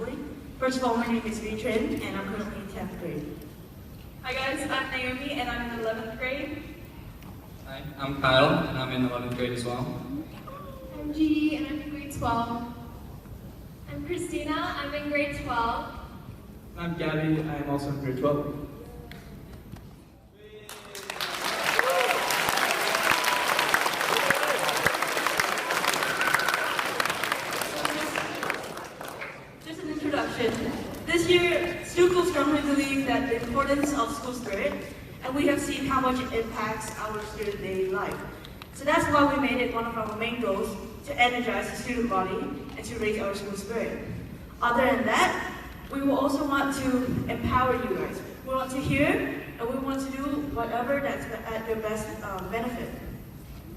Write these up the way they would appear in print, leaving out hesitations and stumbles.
Assembly. First of all, my name is Vitrin, and I'm currently in 10th grade. Hi guys, I'm Naomi, and I'm in 11th grade. Hi, I'm Kyle, and I'm in 11th grade as well. I'm G, and I'm in grade 12. I'm Christina, I'm in grade 12. I'm Gabby, I'm also in grade 12. Just an introduction. This year, Stuco strongly believe that the importance of school spirit, and we have seen how much it impacts our student daily life. So that's why we made it one of our main goals to energize the student body and to raise our school spirit. Other than that, we will also want to empower you guys. We want to hear and we want to do whatever that's at your best benefit.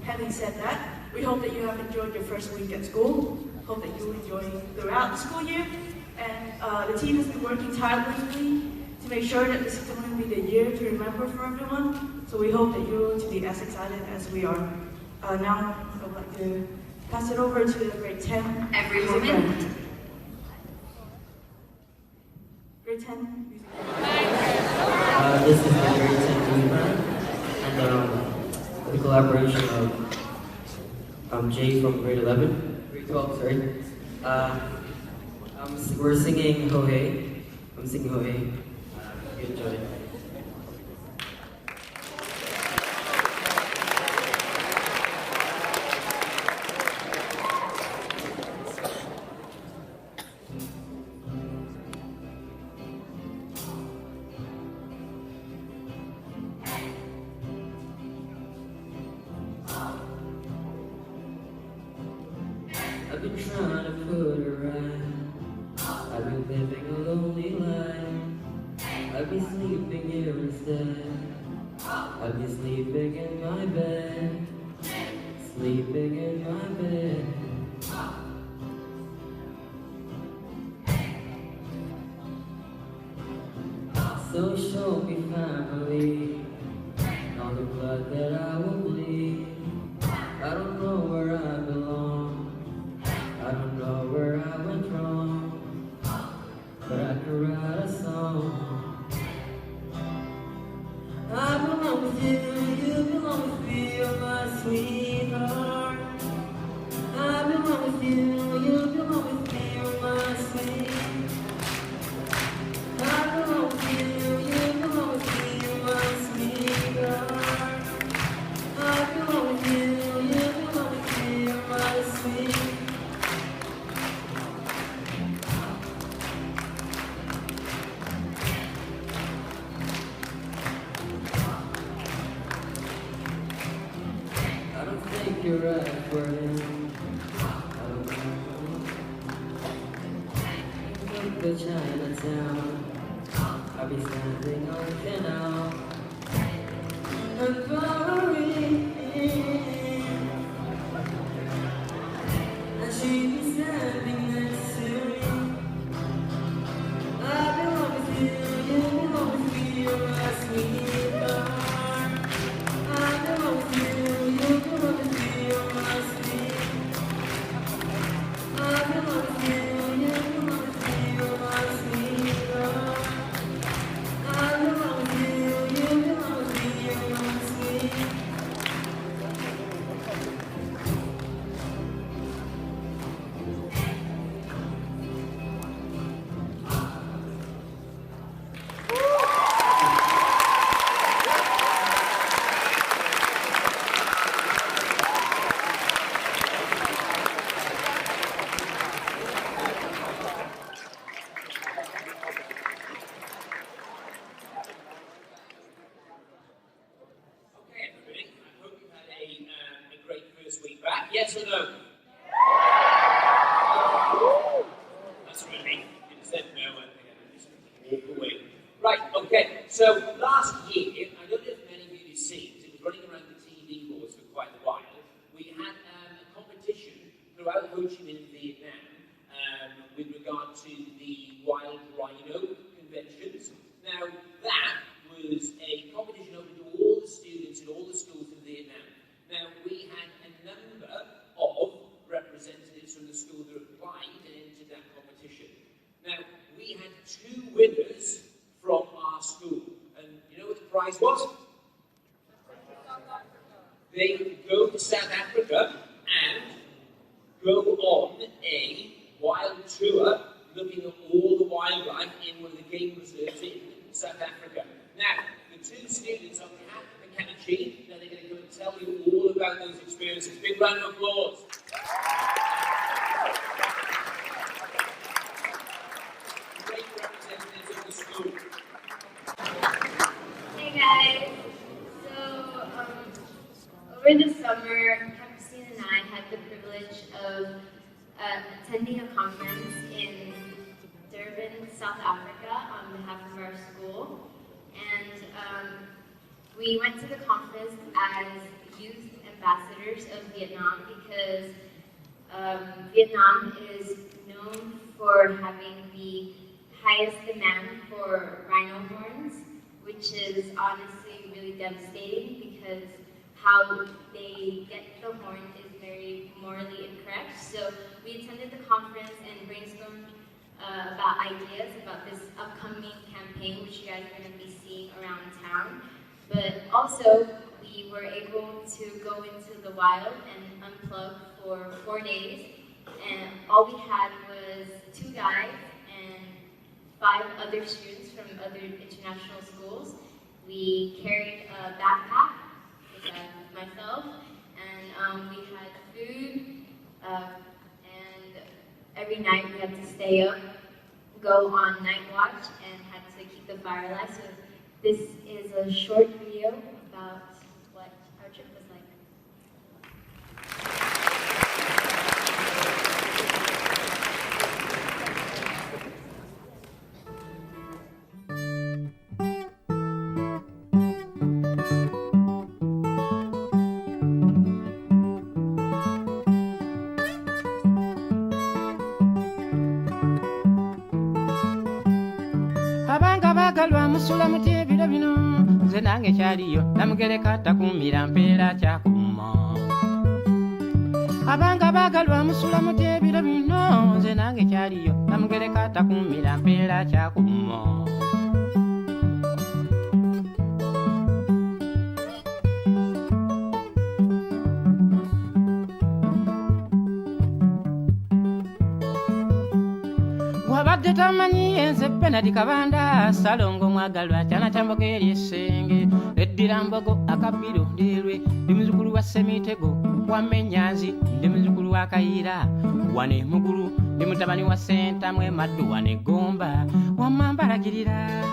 Having said that, we hope that you have enjoyed your first week at school. Hope that you enjoy throughout the school year. And the team has been working tirelessly to make sure that this is going to be the year to remember for everyone. So we hope that you're going to be as excited as we are. Now, I would like to pass it over to the grade 10. Every music moment. band. Grade 10 music band. This is the grade 10 music band, and the collaboration of Jay from grade 11, grade 12, sorry. We're singing Ho Hey. I'm singing Ho Hey. You enjoy. I've been trying to put her right. I've been living a lonely life. I've been sleeping here instead. I've been sleeping in my bed. Sleeping in my bed. So show me family, all the blood that I will bleed. I don't know where I belong. I don't know where I went wrong, but I can write a song. I belong with you, you belong with me, you're my sweetheart. I belong with you, you belong with me, you're my sweet. I belong with you, you belong with me, you're my sweetheart. I belong with you, you belong with me, you're my sweet. I don't think you're right for him. I don't know. Look at Chinatown. I'll be standing on canal and Valerie, and she be standing next to me. I belong with you, you belong with me, you're my sweetheart. I belong with you, you belong with me, you're my sweet. I belong with you, you belong with me, you're my sweetheart. I belong with you, you belong with me, you're my sweet. Okay, everybody. I hope you've had a great first week back. Yes or no? That's really. You said no, and just walk away. Right. Okay. So last year, I don't know if many of you have seen. It was running around the TV boards for quite a while. We had a competition throughout Ho Chi Minh, Vietnam, with regard to the wild rhino conventions. Now that was a competition open to all the students in all the schools in Vietnam. Now we had a number of they go to South Africa and go on a wild tour looking at all the wildlife in one of the game reserves in South Africa. Now, the two students on behalf of the Kanachi, now they're going to go and tell you all about those experiences. Big round of applause. Great representatives of the school. Hey guys, so over the summer, Christine and I had the privilege of attending a conference in Durban, South Africa on behalf of our school. And we went to the conference as youth ambassadors of Vietnam because Vietnam is known for having the highest demand for rhino horns, which is honestly really devastating because how they get the horn is very morally incorrect. So we attended the conference and brainstormed about ideas about this upcoming campaign, which you guys are going to be seeing around town. But also, we were able to go into the wild and unplug for 4 days. And all we had was 2 guides and 5 other students from other international schools. We carried a backpack with myself, and we had food, and every night we had to stay up, go on night watch, and had to keep the fire alive. So this is a short video about what our trip was like. Bagalwa musula mutyebiro bino nze nange kyaliyo namugereka takumira mpeera kyakuma abanga bagalwa musula mutyebiro bino nze nange kyaliyo namugereka takumira mpeera kyakuma wabadde tamanyi enze Penadi Kabanda Salongo mwagalwa kyana kyambogo eryesenge eddira mbogo akabbiro ndirwe ndi muzukulu wa Semitego wamenyanzi ndi muzukulu wa Kayira wane mugulu ndi mutabani wa Sentamwe Maddu wane Gomba wamambalagirira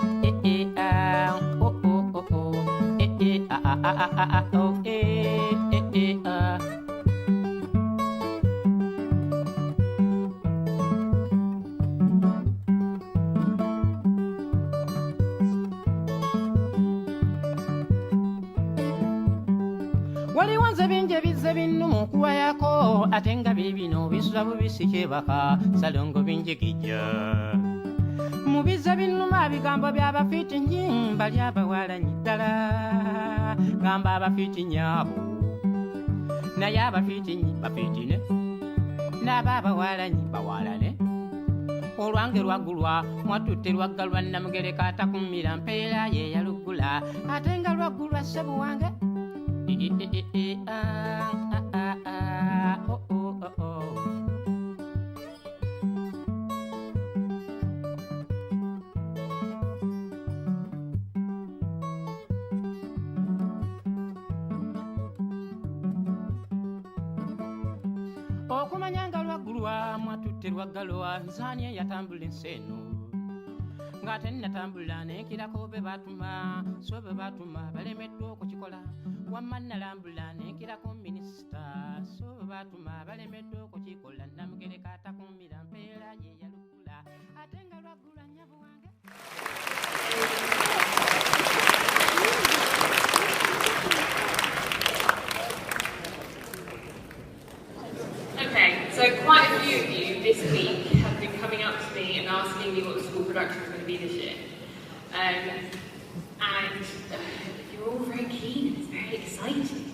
waliwo nze bingi ebizze binnumu kuwayako ate nga biibino bisula bubisi kyebaka Salongo binjigijja mu bizze binnuma bigambo by'abafiiti nnyimba lyabawalanyi ddala gamba abafiiti nyaabo naye abafiiti bafiitine n'aba abawalanyi bawalane olwange lwaggulwa mwatutte lwaggalwa namugereka atakumira mpeera ye yaluggula ate nga lwaggulwa ssebo wange okumanya nga lwaggulwa mwatutte lwaggalwa nzaani eyatambula ensi eno ng'ate nnatambula nenkirako be baatuma so be baatuma balemeddwa okukikola wamma nnalambula nenkirako minisita so be baatuma balemeddwa okukikola namugereka atakumira mpeera ye yaluggula ate nga lwaggulwa nnyabo wange. Okay, so quite a few of you this week have been coming up to me and asking me what the school production is going to be this year. And you're all very keen and it's very exciting.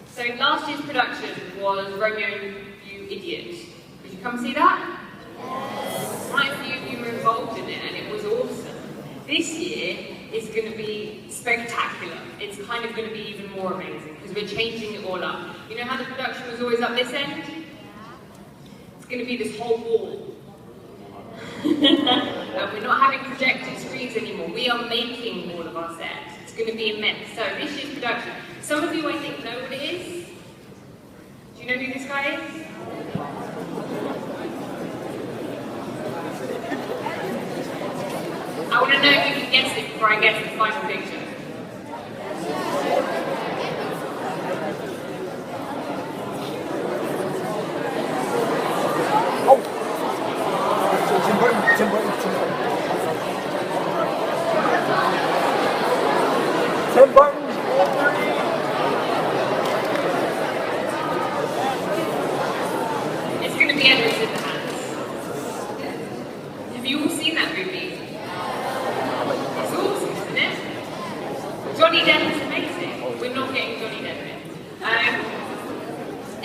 So last year's production was Romeo, You Idiot. Did you come see that? Yes. Quite a few of you were involved in it and it was awesome. This year is going to be spectacular. It's kind of going to be even more amazing because we're changing it all up. You know how the production was always up this end? It's going to be this whole wall. We're not having projected screens anymore. We are making all of our sets. It's going to be immense. So this year's production. Some of you I think know what it is. Do you know who this guy is? I want to know if you can guess it before I get to the final picture. Tim Burton. It's going to be Edward Scissorhands. Have you all seen that movie? It's awesome, isn't it? Johnny Depp is amazing. We're not getting Johnny Depp in.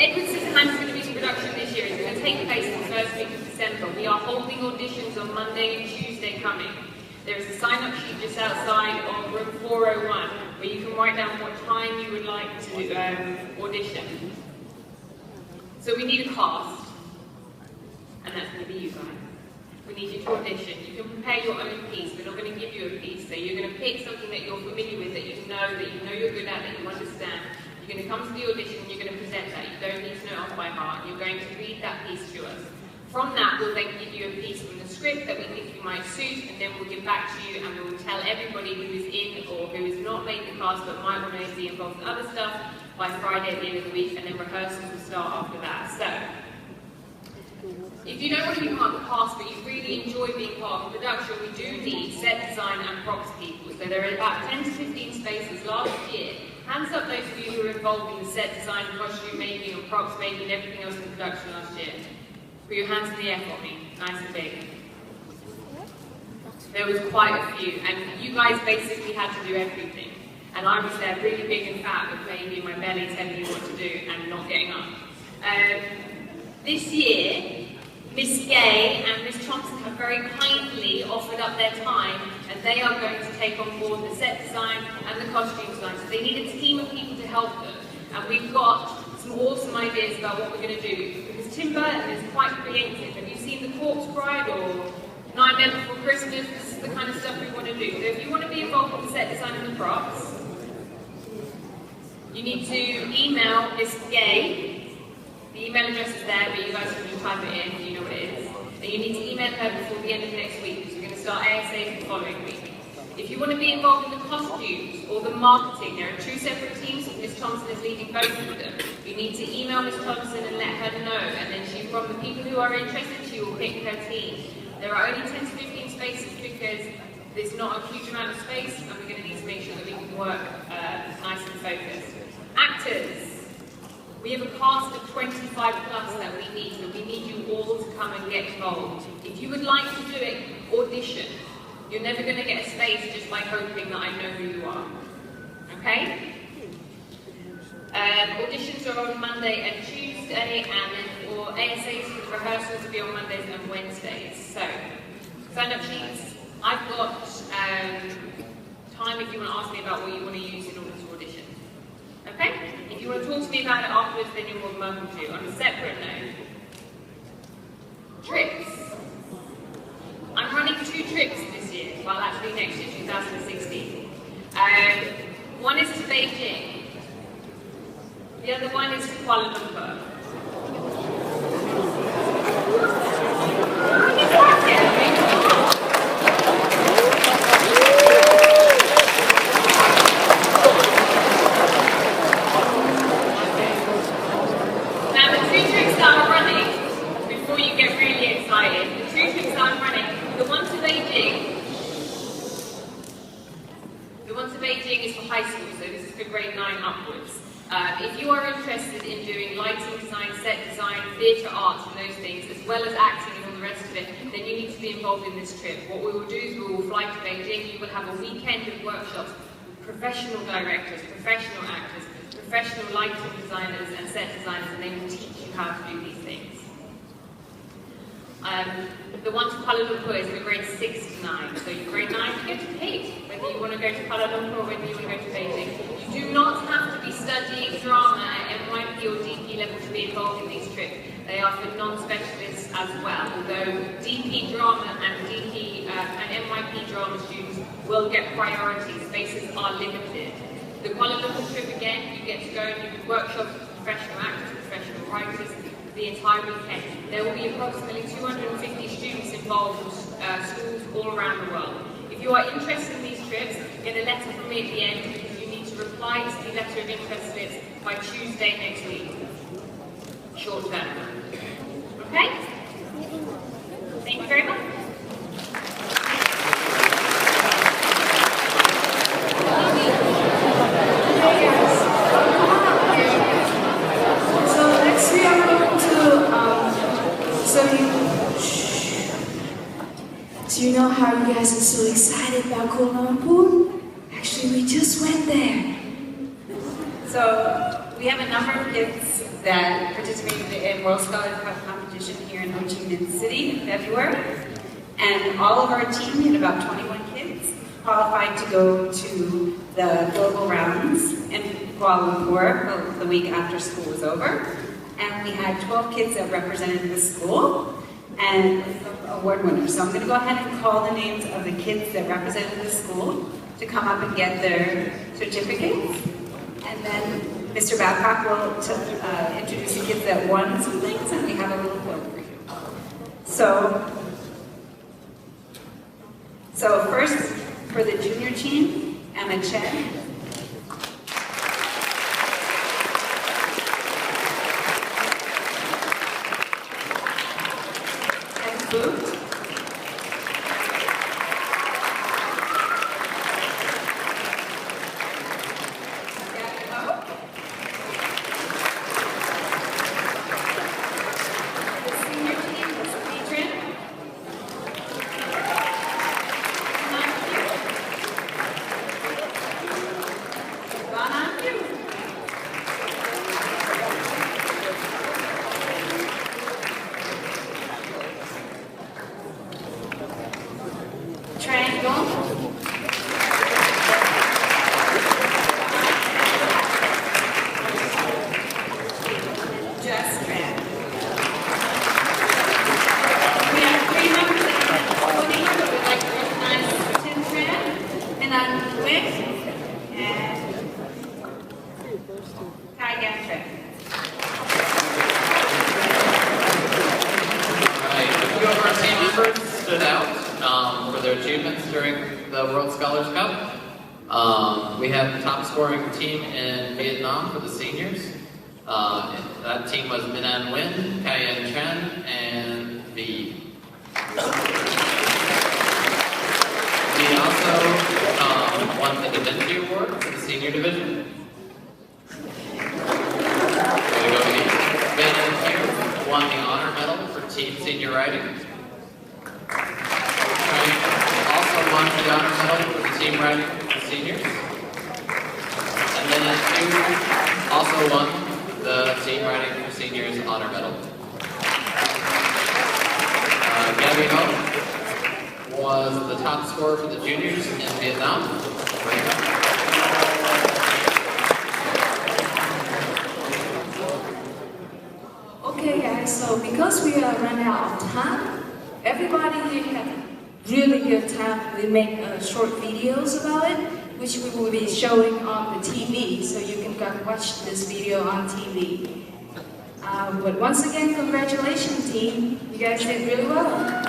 Edward Scissorhands is going to be in production this year. It's going to take place in the first week of December. We are holding auditions on Monday and Tuesday coming. There is a sign-up sheet just outside of room 401 where you can write down what time you would like to audition. So we need a cast, and that's going to be you guys. We need you to audition. You can prepare your own piece. We're not going to give you a piece. So you're going to pick something that you're familiar with, that you know you're good at, that you understand. You're going to come to the audition and you're going to present that. You don't need to know it off by heart. You're going to read that piece to us. From that, we'll then give you a piece from the script that we think you might suit, and then we'll give back to you and we'll tell everybody who is in or who has not made the cast but might want to be involved in other stuff by Friday at the end of the week, and then rehearsals will start after that. So, if you don't want to be part of the cast but you really enjoy being part of the production, we do need set design and props people. So there are about 10 to 15 spaces last year. Hands up those of you who were involved in the set design, costume making and props making and everything else in the production last year. Put your hands in the air for me, nice and big. There was quite a few, and you guys basically had to do everything. And I was there really big and fat with playing in my belly, telling you what to do and not getting up. This year, Miss Gay and Miss Thompson have very kindly offered up their time, and they are going to take on board the set design and the costume design. So they need a team of people to help them. And we've got some awesome ideas about what we're going to do. Because Tim Burton is quite creative. Have you seen The Corpse Bride or Nightmare Before Christmas? This is the kind of stuff we want to do. So if you want to be involved with the set design and the props, you need to email Miss Gay. The email address is there, but you guys can just type it in, you know what it is. And you need to email her before the end of next week, because we're going to start ASA the following week. If you want to be involved in the costumes or the marketing, there are two separate teams, and Miss Thompson is leading both of them. You need to email Miss Thompson and let her know, and then from the people who are interested, she will pick her team. There are only 10 to 15 spaces because there's not a huge amount of space, and we're going to need to make sure that we can work nice and focused. Actors. We have a cast of 25 plus that we need, so we need you all to come and get involved. If you would like to do it, audition. You're never going to get a space just by hoping that I know who you are. Okay? Auditions are on Monday and Tuesday, and then for ASAs for the rehearsals will be on Mondays and Wednesdays. So, sign-up sheets. I've got time if you want to ask me about what you want to use in order to audition. Okay? If you want to talk to me about it afterwards, then you're more than welcome to. On a separate note, trips. I'm running 2 trips this year, well actually next year, 2016. One is to Beijing. The other one is to Kuala Lumpur. Now the 2 trips that I'm running, before you get really excited, the 2 trips that I'm running, the one to Beijing is for high school, so this is for grade 9 upwards. If you are interested in doing lighting design, set design, theatre arts and those things, as well as acting and all the rest of it, then you need to be involved in this trip. What we will do is we will fly to Beijing, you will have a weekend of workshops with professional directors, professional actors, professional lighting designers and set designers, and they will teach you how to do these things. The one to Kuala Lumpur is for grades 6 to 9. So your grade 9 you go to 8, whether you want to go to Kuala Lumpur or whether you want to go to Beijing. You do not have to be studying drama at NYP or DP level to be involved in these trips. They are for non-specialists as well, although DP drama and DP and NYP drama students will get priority. Spaces are limited. The Kuala Lumpur trip again, you get to go and you can workshop with professional actors, professional writers, the entire weekend. There will be approximately 250 students involved from schools all around the world. If you are interested in these trips, get a letter from me at the end because you need to reply to the letter of interest list by Tuesday next week. Short term. Okay? Thank you very much. Do you know how you guys are so excited about Kuala Lumpur? Actually, we just went there. So we have a number of kids that participated in World Scholar Cup competition here in Ho Chi Minh City in February. And all of our team, had about 21 kids, qualified to go to the global rounds in Kuala Lumpur the week after school was over. And we had 12 kids that represented the school and award winners. So I'm going to go ahead and call the names of the kids that represented the school to come up and get their certificates. And then Mr. Babcock will introduce the kids that won some things, and we have a little board for you. So first, for the junior team, Emma Chen. Boot. Stood out for their achievements during the World Scholars Cup. We had the top scoring team in Vietnam for the seniors. That team was Minh An Nguyen, Cai Chen, and V. We also won the Da Vinci Award for the senior division. Van won the honor medal for team senior writing. Also won the honor medal for the team writing for seniors. And then Q also won the team writing for seniors honor medal. Gabby Ho was the top scorer for the juniors in Vietnam. Okay guys, so because we are running out of time, everybody here had a really good time. We make short videos about it, which we will be showing on the TV, so you can go watch this video on TV. But once again, congratulations team, you guys did really well.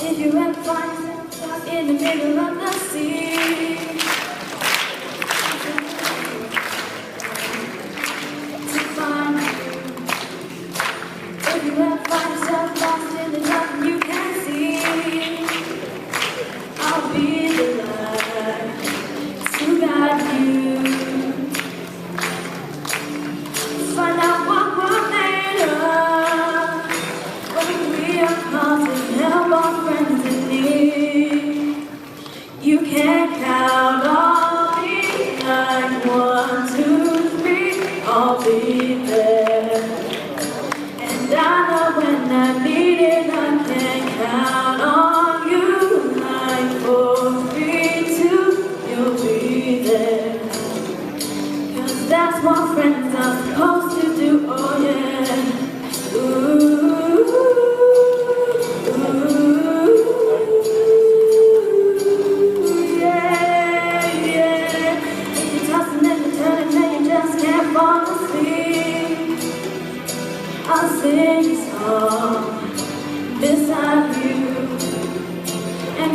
If you ever find yourself in the middle of the sea, to find you. If you ever find yourself lost in the dark, you can see. I'll be the light to guide you. Find out what we're made of when we are called to help our friends in need. You can't count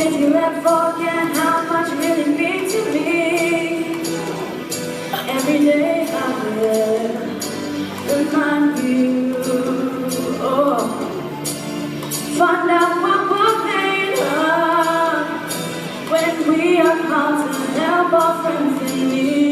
miss you and forget how much you really mean to me. Every day I will remind you. Oh, find out what we're made of when we are called to help our friends in need.